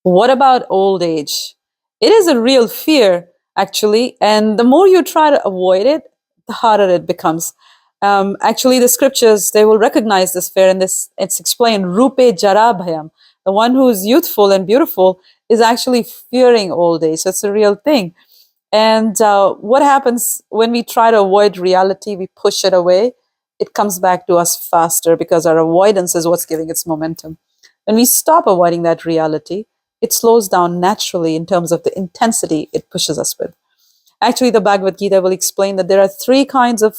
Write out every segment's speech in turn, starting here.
What about old age? It is a real fear, actually, and the more you try to avoid it, the harder it becomes. Actually, the scriptures they will recognize this fear, and this it's explained. Rupe jara bhayam. The one who is youthful and beautiful is actually fearing old age. So it's a real thing. And what happens when we try to avoid reality? We push it away. It comes back to us faster because our avoidance is what's giving its momentum. When we stop avoiding that reality, it slows down naturally in terms of the intensity it pushes us with. Actually, the Bhagavad Gita will explain that there are three kinds of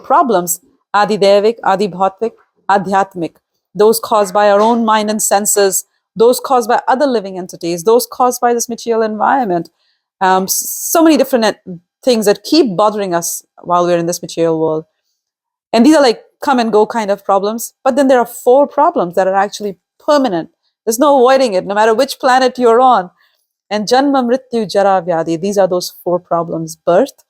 problems: Adi Devik, Adi Bhautik, Adhyatmik. Those caused by our own mind and senses, those caused by other living entities, those caused by this material environment. So many different things that keep bothering us while we're in this material world. And these are like come and go kind of problems. But then there are four problems that are actually permanent. There's no avoiding it, no matter which planet you're on. And Janma, Mrityu, Jara, Vyadi, these are those four problems: birth,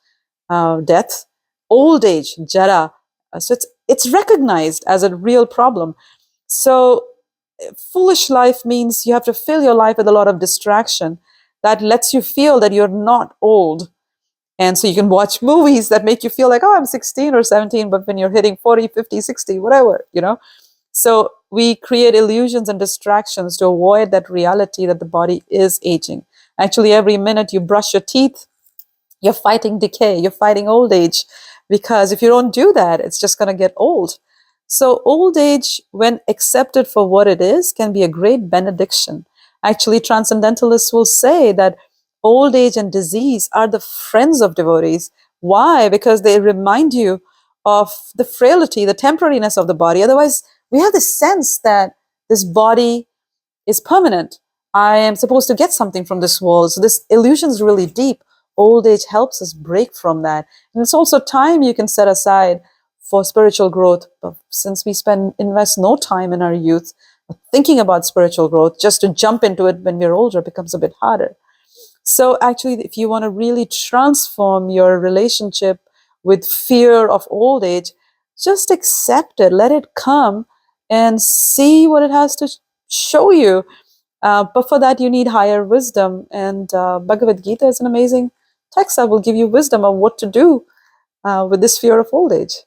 death, old age, Jara. So it's recognized as a real problem. So foolish life means you have to fill your life with a lot of distraction that lets you feel that you're not old. And so you can watch movies that make you feel like, oh, I'm 16 or 17, but when you're hitting 40, 50, 60, whatever, So we create illusions and distractions to avoid that reality that the body is aging. Actually, every minute you brush your teeth, you're fighting decay, you're fighting old age, because if you don't do that, it's just going to get old. So old age, when accepted for what it is, can be a great benediction. Actually, transcendentalists will say that old age and disease are the friends of devotees. Why? Because they remind you of the frailty, the temporariness of the body. Otherwise, we have this sense that this body is permanent. I am supposed to get something from this world. So this illusion is really deep. Old age helps us break from that. And it's also time you can set aside for spiritual growth. But since we invest no time in our youth thinking about spiritual growth, just to jump into it when we're older becomes a bit harder. So actually, if you want to really transform your relationship with fear of old age, just accept it, let it come, and see what it has to show you. But for that, you need higher wisdom. And Bhagavad Gita is an amazing text that will give you wisdom of what to do with this fear of old age.